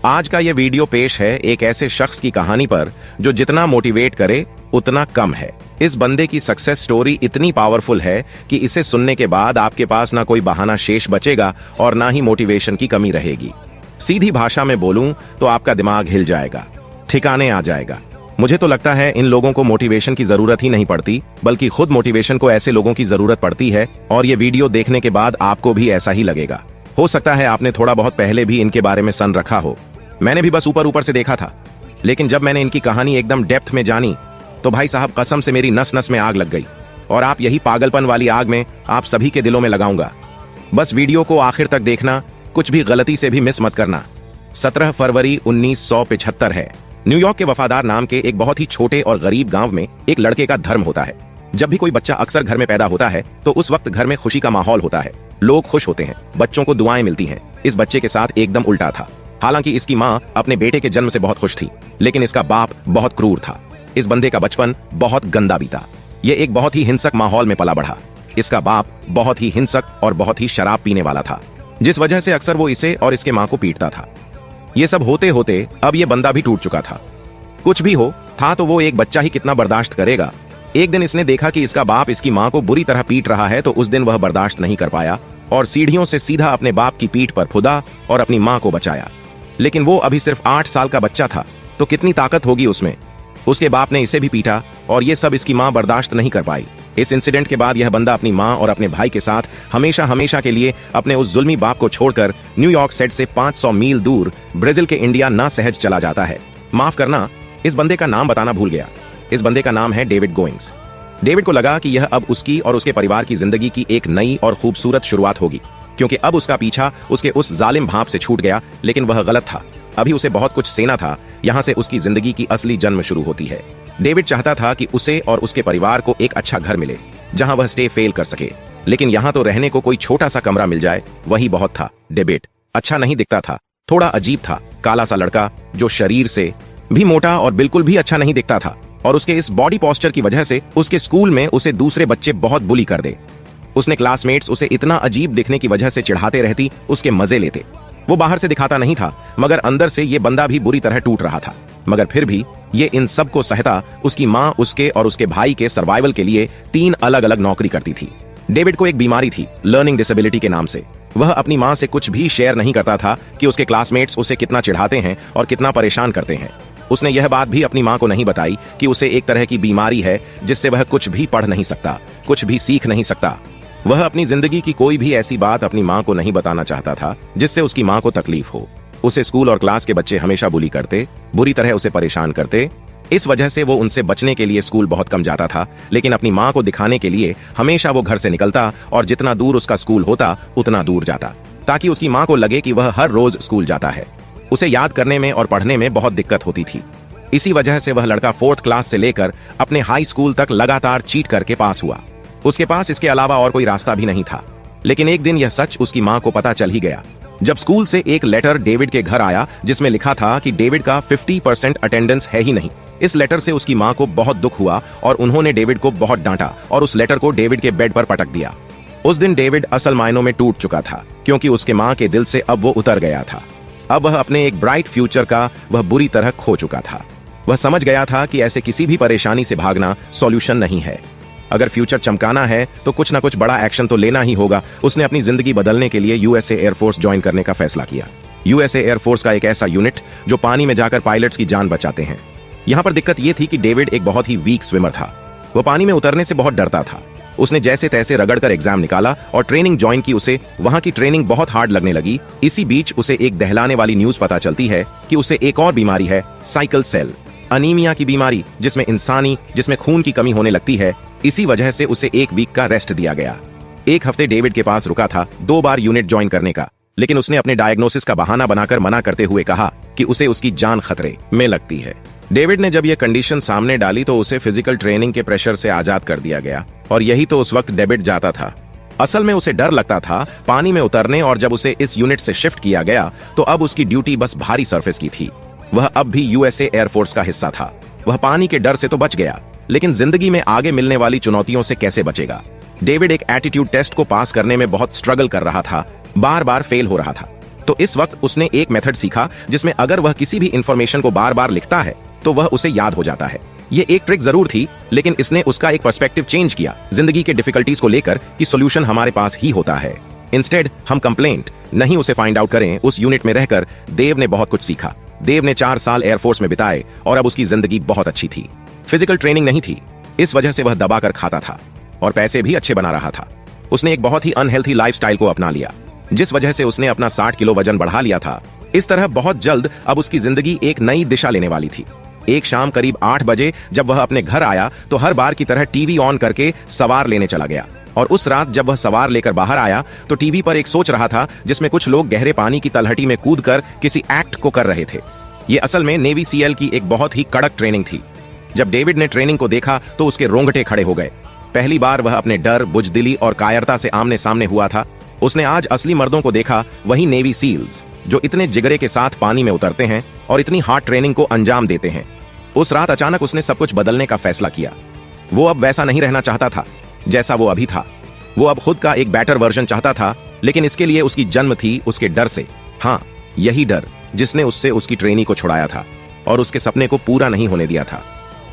आज का ये वीडियो पेश है एक ऐसे शख्स की कहानी पर जो जितना मोटिवेट करे उतना कम है। इस बंदे की सक्सेस स्टोरी इतनी पावरफुल है कि इसे सुनने के बाद आपके पास ना कोई बहाना शेष बचेगा और ना ही मोटिवेशन की कमी रहेगी। सीधी भाषा में बोलूं तो आपका दिमाग हिल जाएगा, ठिकाने आ जाएगा। मुझे तो लगता है इन लोगों को मोटिवेशन की जरूरत ही नहीं पड़ती, बल्कि खुद मोटिवेशन को ऐसे लोगों की जरूरत पड़ती है। और ये वीडियो देखने के बाद आपको भी ऐसा ही लगेगा। हो सकता है आपने थोड़ा बहुत पहले भी इनके बारे में सुन रखा हो। मैंने भी बस ऊपर ऊपर से देखा था, लेकिन जब मैंने इनकी कहानी एकदम डेप्थ में जानी तो भाई साहब कसम से मेरी नस नस में आग लग गई। और आप यही पागलपन वाली आग में आप सभी के दिलों में लगाऊंगा। बस वीडियो को आखिर तक देखना, कुछ भी गलती से भी मिस मत करना। 17 फरवरी 1975 है। न्यूयॉर्क के वफादार नाम के एक बहुत ही छोटे और गरीब गांव में एक लड़के का धर्म होता है। जब भी कोई बच्चा अक्सर घर में पैदा होता है तो उस वक्त घर में खुशी का माहौल होता है, लोग खुश होते हैं, बच्चों को दुआएं मिलती हैं। इस बच्चे के साथ एकदम उल्टा था। हालांकि इसकी माँ अपने बेटे के जन्म से बहुत खुश थी, लेकिन इसका बाप बहुत क्रूर था। इस बंदे का बचपन बहुत गंदा बीता। ये एक बहुत ही हिंसक माहौल में पला बढ़ा। इसका बाप बहुत ही हिंसक और बहुत ही शराब पीने वाला था, जिस वजह से अक्सर वो इसे और इसके माँ को पीटता था। ये सब होते होते अब ये बंदा भी टूट चुका था। कुछ भी हो था तो वो एक बच्चा ही कितना बर्दाश्त करेगा। एक दिन इसने देखा कि इसका बाप इसकी माँ को बुरी तरह पीट रहा है, तो उस दिन वह बर्दाश्त नहीं कर पाया और सीढ़ियों से सीधा अपने बाप की पीठ पर खुदा और अपनी माँ को बचाया। लेकिन वो अभी सिर्फ 8 साल का बच्चा था, तो कितनी ताकत होगी उसमें। उसके बाप ने इसे भी पीटा और ये सब इसकी माँ बर्दाश्त नहीं कर पाई। इस इंसिडेंट के बाद यह बंदा अपनी माँ और अपने भाई के साथ हमेशा हमेशा के लिए अपने उस जुल्मी बाप को छोड़कर न्यूयॉर्क सेट से 500 मील दूर ब्राजील के इंडिया ना सहज चला जाता है। माफ करना, इस बंदे का नाम बताना भूल गया। इस बंदे का नाम है डेविड गोइंग्स। डेविड को लगा कि यह अब उसकी और उसके परिवार की जिंदगी की एक नई और खूबसूरत शुरुआत होगी, क्योंकि अब उसका पीछा उसके उस जालिम भाप से छूट गया। लेकिन वह गलत था। अभी उसे बहुत कुछ सेना था। यहाँ से उसकी जिंदगी की असली जन्म शुरू होती है। डेविड चाहता था कि उसे और उसके परिवार को एक अच्छा घर मिले, जहाँ वह स्टे फेल कर सके। लेकिन यहाँ तो रहने को कोई छोटा सा कमरा मिल जाए, वही बहुत था। डेविड अच्छा नहीं दिखता था, थोड़ा अजीब था, काला सा लड़का जो शरीर से भी मोटा और बिल्कुल भी अच्छा नहीं दिखता था। और उसके इस बॉडी पोस्चर की वजह से उसके स्कूल में उसे दूसरे बच्चे बहुत बुली कर दे। उसने क्लासमेट्स उसे इतना अजीब दिखने की वजह से चिढ़ाते रहती, उसके मजे लेते। वो बाहर से दिखाता नहीं था, मगर अंदर से ये बंदा भी बुरी तरह टूट रहा था। मगर फिर भी ये इन सब को सहता उसकी माँ उसके और उसके भाई के सर्वाइवल के लिए 3 अलग अलग नौकरी करती थी। डेविड को एक बीमारी थी, लर्निंग डिसेबिलिटी के नाम से। वह अपनी माँ से कुछ भी शेयर नहीं करता था कि उसके क्लासमेट्स उसे कितना चिढ़ाते हैं और कितना परेशान करते हैं। उसने यह बात भी अपनी माँ को नहीं बताई कि उसे एक तरह की बीमारी है जिससे वह कुछ भी पढ़ नहीं सकता, कुछ भी सीख नहीं सकता। वह अपनी जिंदगी की कोई भी ऐसी बात अपनी माँ को नहीं बताना चाहता था जिससे उसकी माँ को तकलीफ हो। उसे स्कूल और क्लास के बच्चे हमेशा बुली करते, बुरी तरह उसे परेशान करते। इस वजह से वो उनसे बचने के लिए स्कूल बहुत कम जाता था। लेकिन अपनी माँ को दिखाने के लिए हमेशा वो घर से निकलता और जितना दूर उसका स्कूल होता उतना दूर जाता, ताकि उसकी माँ को लगे कि वह हर रोज स्कूल जाता है। उसे याद करने में और पढ़ने में बहुत दिक्कत होती थी। इसी वजह से वह लड़का 4th क्लास से लेकर अपने हाई स्कूल तक लगातार चीट करके पास हुआ। उसके पास इसके अलावा और कोई रास्ता भी नहीं था। लेकिन एक दिन यह सच उसकी माँ को पता चल ही गया, जब स्कूल से एक लेटर डेविड के घर आया जिसमें लिखा था कि डेविड का 50% अटेंडेंस है ही नहीं। इस लेटर से उसकी माँ को बहुत दुख हुआ और उन्होंने डेविड को बहुत डांटा और उस लेटर को डेविड के बेड पर पटक दिया। उस दिन डेविड असल मायनों में टूट चुका था, क्योंकि उसके माँ के दिल से अब वो उतर गया था। अब वह अपने एक ब्राइट फ्यूचर का वह बुरी तरह खो चुका था। वह समझ गया था कि ऐसे किसी भी परेशानी से भागना सॉल्यूशन नहीं है। अगर फ्यूचर चमकाना है तो कुछ ना कुछ बड़ा एक्शन तो लेना ही होगा। उसने अपनी जिंदगी बदलने के लिए यूएसए एयरफोर्स ज्वाइन करने का फैसला किया। यूएसए एयरफोर्स का एक ऐसा यूनिट जो पानी में जाकर पायलट्स की जान बचाते हैं। यहाँ पर दिक्कत यह थी कि डेविड एक बहुत ही वीक स्विमर था। वह पानी में उतरने से बहुत डरता था। उसने जैसे तैसे रगड़कर एग्जाम निकाला और ट्रेनिंग ज्वाइन की। उसे वहां की ट्रेनिंग बहुत हार्ड लगने लगी। इसी बीच उसे एक दहलाने वाली न्यूज पता चलती है कि उसे एक और बीमारी है, साइकिल सेल अनीमिया की बीमारी, जिसमें खून की कमी होने लगती है। इसी वजह से उसे 1 वीक का रेस्ट दिया गया। 1 हफ्ते डेविड के पास रुका था 2 बार यूनिट ज्वाइन करने का, लेकिन उसने अपने डायग्नोसिस का बहाना बनाकर मना करते हुए कहा कि उसे उसकी जान खतरे में लगती है। डेविड ने जब यह कंडीशन सामने डाली तो उसे फिजिकल ट्रेनिंग के प्रेशर से आजाद कर दिया गया, और यही तो उस वक्त डेविड जाता था। असल में उसे डर लगता था पानी में उतरने, और जब उसे इस यूनिट से शिफ्ट किया गया तो अब उसकी ड्यूटी बस भारी सरफेस की थी। वह अब भी यूएसए एयरफोर्स का हिस्सा था। वह पानी के डर से तो बच गया, लेकिन जिंदगी में आगे मिलने वाली चुनौतियों से कैसे बचेगा। डेविड एक एटीट्यूड टेस्ट को पास करने में बहुत स्ट्रगल कर रहा था, बार बार फेल हो रहा था। तो इस वक्त उसने एक मेथड सीखा जिसमें अगर वह किसी भी इंफॉर्मेशन को बार बार लिखता है तो वह उसे याद हो जाता है। ये एक ट्रिक जरूर थी, लेकिन इसने उसका एक पर्सपेक्टिव चेंज किया जिंदगी के डिफिकल्टीज को लेकर कि सॉल्यूशन हमारे पास ही होता है। इंस्टेड हम कंप्लेंट नहीं उसे फाइंड आउट करें। उस यूनिट में रहकर देव ने बहुत कुछ सीखा। देव ने 4 साल एयरफोर्स में बिताए और अब उसकी जिंदगी बहुत अच्छी थी। फिजिकल ट्रेनिंग नहीं थी, इस वजह से वह दबाकर खाता था और पैसे भी अच्छे बना रहा था। उसने एक बहुत ही अनहेल्थी लाइफस्टाइल को अपना लिया, जिस वजह से उसने अपना 60 किलो वजन बढ़ा लिया था। इस तरह बहुत जल्द अब उसकी जिंदगी एक नई दिशा लेने वाली थी। एक शाम करीब 8 बजे जब वह अपने घर आया तो हर बार की तरह टीवी ऑन करके सवार लेने चला गया। और उस रात जब वह सवार लेकर बाहर आया तो टीवी पर एक सोच रहा था जिसमें कुछ लोग गहरे पानी की तलहटी में कूदकर किसी एक्ट को कर रहे थे। ये असल में नेवी सीएल की एक बहुत ही कड़क ट्रेनिंग थी। जब डेविड ने ट्रेनिंग को देखा तो उसके रोंगटे खड़े हो गए। पहली बार वह अपने डर, बुजदिली और कायरता से आमने सामने हुआ था। उसने आज असली मर्दों को देखा, वही नेवी सील्स जो इतने जिगरे के साथ पानी में उतरते हैं और इतनी हार्ड ट्रेनिंग को अंजाम देते हैं। उस रात अचानक उसने सब कुछ बदलने का फैसला किया। वो अब वैसा नहीं रहना चाहता था जैसा वो अभी था। वो अब खुद का एक बेटर वर्जन चाहता था, लेकिन इसके लिए उसकी जन्म थी उसके डर से। हाँ, यही डर जिसने उससे उसकी ट्रेनी को छुड़ाया था और उसके सपने को पूरा नहीं होने दिया था।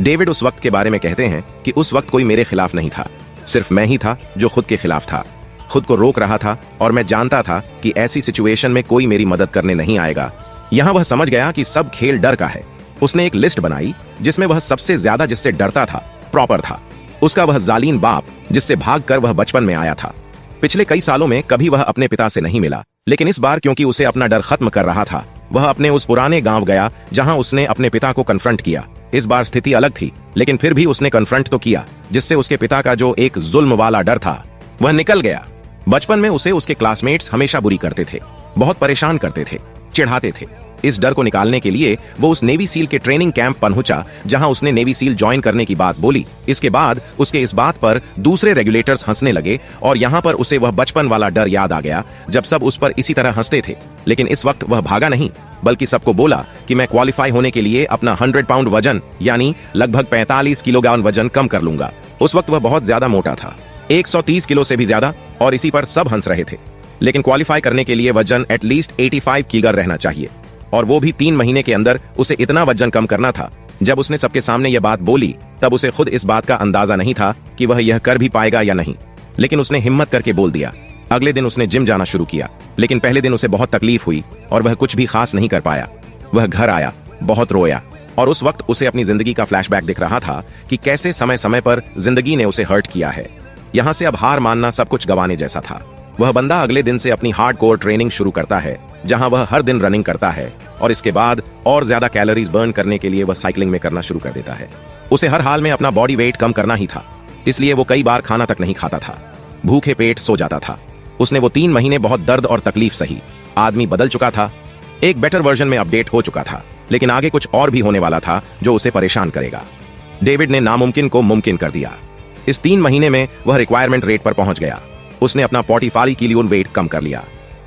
डेविड उस वक्त के बारे में कहते हैं कि उस वक्त कोई मेरे खिलाफ नहीं था, सिर्फ मैं ही था जो खुद के खिलाफ था, खुद को रोक रहा था। और मैं जानता था कि ऐसी सिचुएशन में कोई मेरी मदद करने नहीं आएगा। यहां वह समझ गया कि सब खेल डर का है। उसने एक लिस्ट बनाई जिसमें वह सबसे ज्यादा जिससे डरता था प्रॉपर था। उसका वह जालिम बाप जिससे भागकर वह बचपन में आया था। पिछले कई सालों में कभी वह अपने पिता से नहीं मिला, लेकिन इस बार क्योंकि उसे अपना डर खत्म कर रहा था, वह अपने उस पुराने गांव गया जहां उसने अपने पिता को कन्फ्रंट किया। इस बार स्थिति अलग थी, लेकिन फिर भी उसने कन्फ्रंट तो किया, जिससे उसके पिता का जो एक जुल्म वाला डर था वह निकल गया। बचपन में उसे उसके क्लासमेट्स हमेशा बुरी करते थे, बहुत परेशान करते थे, चिढ़ाते थे। इस डर को निकालने के लिए वो उस नेवी सील के ट्रेनिंग कैंप पहुंचा जहां उसने नेवी सील ज्वाइन करने की बात बोली। इसके बाद उसके इस बात पर दूसरे रेगुलेटर्स हंसने लगे और यहां पर उसे वह बचपन वाला डर याद आ गया जब सब उस पर इसी तरह हंसते थे। लेकिन इस वक्त वह भागा नहीं, बल्कि सबको बोला कि मैं क्वालिफाई होने के लिए अपना 100 पाउंड वजन यानी लगभग 45 किलोग्राम वजन कम कर लूंगा। उस वक्त वह बहुत ज्यादा मोटा था, 130 किलो से भी ज्यादा, और इसी पर सब हंस रहे थे। लेकिन क्वालिफाई करने के लिए वजन एटलीस्ट 85 किलोग्राम रहना चाहिए, और वो भी 3 महीने के अंदर उसे इतना वजन कम करना था। जब उसने सबके सामने यह बात बोली तब उसे खुद इस बात का अंदाजा नहीं था कि वह यह कर भी पाएगा या नहीं, लेकिन उसने हिम्मत करके बोल दिया। अगले दिन उसने जिम जाना शुरू किया, लेकिन पहले दिन उसे बहुत तकलीफ हुई और वह कुछ भी खास नहीं कर पाया। वह घर आया, बहुत रोया, और उस वक्त उसे अपनी जिंदगी का फ्लैशबैक दिख रहा था कि कैसे समय समय पर जिंदगी ने उसे हर्ट किया है। यहां से अब हार मानना सब कुछ गंवाने जैसा था। वह बंदा अगले दिन से अपनी हार्डकोर ट्रेनिंग शुरू करता है, जहां वह हर दिन रनिंग करता है, और इसके बाद और ज्यादा कैलोरीज बर्न करने के लिए वह साइकिलिंग में करना शुरू कर देता है। उसे हर हाल में अपना बॉडी वेट कम करना ही था, इसलिए वो कई बार खाना तक नहीं खाता था, भूखे पेट सो जाता था। उसने वो 3 महीने बहुत दर्द और तकलीफ सही। आदमी बदल चुका था, एक बेटर वर्जन में अपडेट हो चुका था, लेकिन आगे कुछ और भी होने वाला था जो उसे परेशान करेगा। डेविड ने नामुमकिन को मुमकिन कर दिया। इस 3 महीने में वह रिक्वायरमेंट रेट पर पहुंच गया। उसने अपना 45 किलो वेट कम कर लिया,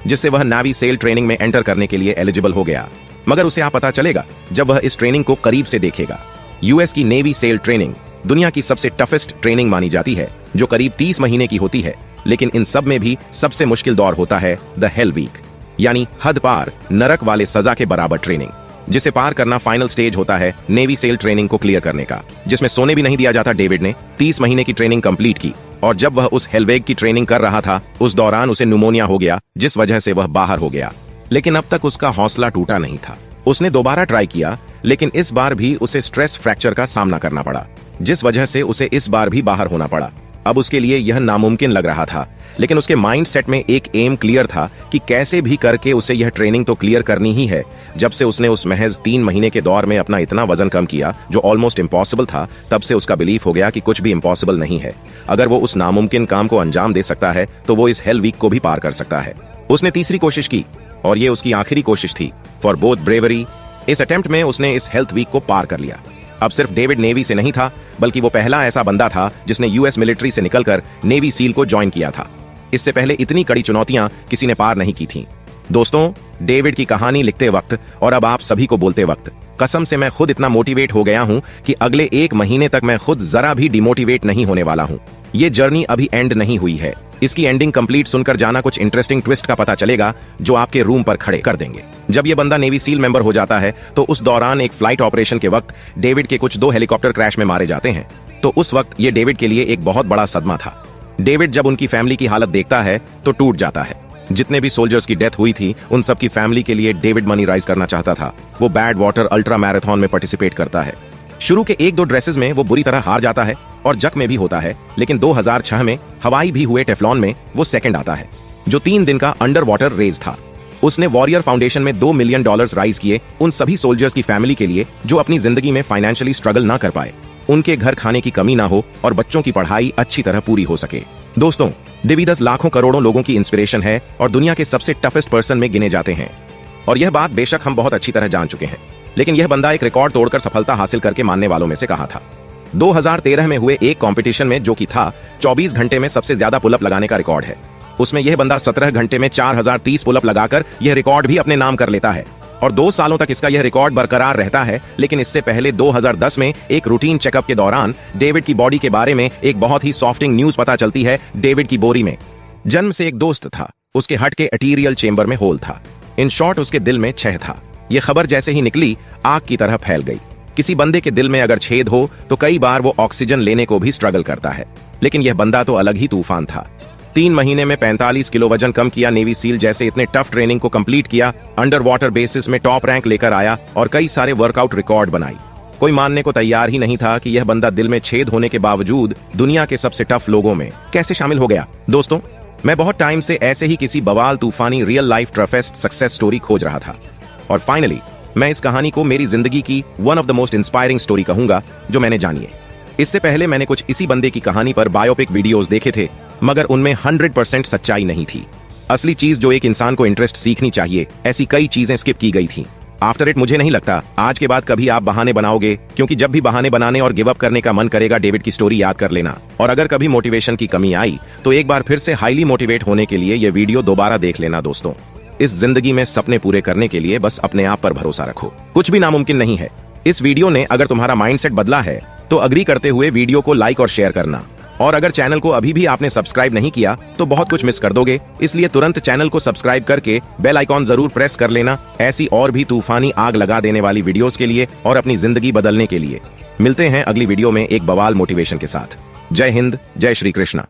जिससे वह नेवी सेल ट्रेनिंग में एंटर करने के लिए एलिजिबल हो गया। मगर उसे पता चलेगा जब वह इस ट्रेनिंग को करीब से देखेगा। यूएस की नेवी सेल ट्रेनिंग दुनिया की सबसे टफेस्ट ट्रेनिंग मानी जाती है, जो करीब 30 महीने की होती है। लेकिन इन सब में भी सबसे मुश्किल दौर होता है द हेल वीक, यानी हद पार नरक वाले सजा के बराबर ट्रेनिंग, जिसे पार करना फाइनल स्टेज होता है नेवी सेल ट्रेनिंग को क्लियर करने का, जिसमें सोने भी नहीं दिया जाता। डेविड ने 30 महीने की ट्रेनिंग कंप्लीट की, और जब वह उस हेलवेग की ट्रेनिंग कर रहा था उस दौरान उसे न्यूमोनिया हो गया, जिस वजह से वह बाहर हो गया। लेकिन अब तक उसका हौसला टूटा नहीं था। उसने दोबारा ट्राई किया, लेकिन इस बार भी उसे स्ट्रेस फ्रैक्चर का सामना करना पड़ा, जिस वजह से उसे इस बार भी बाहर होना पड़ा। अब उसके लिए यह नामुमकिन लग रहा था, लेकिन उसके माइंड सेट में एक एम क्लियर था कि कैसे भी करके उसे यह ट्रेनिंग तो क्लियर करनी ही है। जब से उसने उस महज 3 महीने के दौर में अपना इतना वजन कम किया जो ऑलमोस्ट इम्पॉसिबल था, तब से उसका बिलीफ हो गया कि कुछ भी इम्पॉसिबल नहीं है। अगर वो उस नामुमकिन काम को अंजाम दे सकता है तो वो इस हेल वीक को भी पार कर सकता है। उसने तीसरी कोशिश की, और ये उसकी आखिरी कोशिश थी फॉर बोथ ब्रेवरी। इस अटेम्प्ट में उसने इस हेल्थ वीक को पार कर लिया। अब सिर्फ डेविड नेवी से नहीं था, बल्कि वो पहला ऐसा बंदा था जिसने यूएस मिलिट्री से निकलकर नेवी सील को ज्वाइन किया था। इससे पहले इतनी कड़ी चुनौतियां किसी ने पार नहीं की थीं। दोस्तों, डेविड की कहानी लिखते वक्त और अब आप सभी को बोलते वक्त कसम से मैं खुद इतना मोटिवेट हो गया हूं कि अगले 1 महीने तक मैं खुद जरा भी डिमोटिवेट नहीं होने वाला हूं। ये जर्नी अभी एंड नहीं हुई है, इसकी एंडिंग कंप्लीट सुनकर जाना, कुछ इंटरेस्टिंग ट्विस्ट का पता चलेगा जो आपके रूम पर खड़े कर देंगे। जब ये बंदा नेवी सील मेंबर हो जाता है तो उस दौरान एक फ्लाइट ऑपरेशन के वक्त डेविड के कुछ 2 हेलीकॉप्टर क्रैश में मारे जाते हैं। तो उस वक्त ये डेविड के लिए एक बहुत बड़ा सदमा था। डेविड जब उनकी फैमिली की हालत देखता है तो टूट जाता है। जितने भी सोल्जर्स की डेथ हुई थी उन सब की फैमिली के लिए डेविड मनी राइज करना चाहता था। वो बैड वाटर अल्ट्रा मैराथन में पार्टिसिपेट करता है। शुरू के 1-2 ड्रेसेस में वो बुरी तरह हार जाता है और जख्म में भी होता है, लेकिन 2006 में हवाई भी हुए टेफ्लॉन में वो सेकंड आता है, जो 3 दिन का अंडर वाटर रेस था। उसने वॉरियर फाउंडेशन में $2 मिलियन राइज किए उन सभी सोल्जर्स की फैमिली के लिए जो अपनी जिंदगी में फाइनेंशियली स्ट्रगल ना कर पाए, उनके घर खाने की कमी ना हो और बच्चों की पढ़ाई अच्छी तरह पूरी हो सके। दोस्तों, डिविडस लाखों करोड़ों लोगों की इंस्पिरेशन है और दुनिया के सबसे टफेस्ट पर्सन में गिने जाते हैं। और यह बात बेशक हम बहुत अच्छी तरह जान चुके हैं, लेकिन यह बंदा एक रिकॉर्ड तोड़कर सफलता हासिल करके मानने वालों में से कहा था। 2013 में हुए एक कंपटीशन में, जो कि था 24 घंटे में सबसे ज्यादा पुलअप लगाने का रिकॉर्ड है, उसमें यह बंदा 17 घंटे में 4030 पुलअप लगाकर यह रिकॉर्ड भी अपने नाम कर लेता है और 2 सालों तक इसका यह रिकॉर्ड बरकरार रहता है। लेकिन इससे पहले 2010 में एक रूटीन चेकअप के दौरान डेविड की बॉडी के बारे में एक बहुत ही सॉफ्टिंग न्यूज पता चलती है। डेविड की बोरी में जन्म से एक दोस्त था, उसके हट के एटीरियल चेंबर में होल था, इन शॉर्ट उसके दिल में छह था। यह खबर जैसे ही निकली आग की तरह फैल गई। किसी बंदे के दिल में अगर छेद हो तो कई बार वो ऑक्सीजन लेने को भी स्ट्रगल करता है, लेकिन यह बंदा तो अलग ही तूफान था। 3 महीने में 45 किलो वजन कम किया, नेवी सील जैसे इतने टफ ट्रेनिंग को कंप्लीट किया, अंडर वाटर बेसिस में टॉप रैंक लेकर आया और कई सारे वर्कआउट रिकॉर्ड बनाई। कोई मानने को तैयार ही नहीं था कि यह बंदा दिल में छेद होने के बावजूद दुनिया के सबसे टफ लोगों में कैसे शामिल हो गया। दोस्तों, मैं बहुत टाइम से ऐसे ही किसी बवाल तूफानी real life toughest success story खोज रहा था और फाइनली मैं इस कहानी को मेरी जिंदगी की one of the most inspiring story कहूंगा जो मैंने जानी है। इससे पहले मैंने कुछ इसी बंदे की कहानी पर बायोपिक वीडियोस देखे थे, मगर उनमें 100% सच्चाई नहीं थी। असली चीज जो एक इंसान को इंटरेस्ट सीखनी चाहिए, ऐसी कई चीजें स्किप की गई थी। आफ्टर इट मुझे नहीं लगता आज के बाद कभी आप बहाने बनाओगे, क्योंकि जब भी बहाने बनाने और गिव अप करने का मन करेगा डेविड की स्टोरी याद कर लेना। और अगर कभी मोटिवेशन की कमी आई तो एक बार फिर से हाईली मोटिवेट होने के लिए यह वीडियो दोबारा देख लेना। दोस्तों, इस जिंदगी में सपने पूरे करने के लिए बस अपने आप पर भरोसा रखो, कुछ भी नामुमकिन नहीं है। इस वीडियो ने अगर तुम्हारा माइंडसेट बदला है तो अग्री करते हुए वीडियो को लाइक और शेयर करना, और अगर चैनल को अभी भी आपने सब्सक्राइब नहीं किया तो बहुत कुछ मिस कर दोगे, इसलिए तुरंत चैनल को सब्सक्राइब करके बेल आइकॉन जरूर प्रेस कर लेना, ऐसी और भी तूफानी आग लगा देने वाली वीडियोस के लिए और अपनी जिंदगी बदलने के लिए। मिलते हैं अगली वीडियो में एक बवाल मोटिवेशन के साथ। जय हिंद, जय श्री कृष्णा।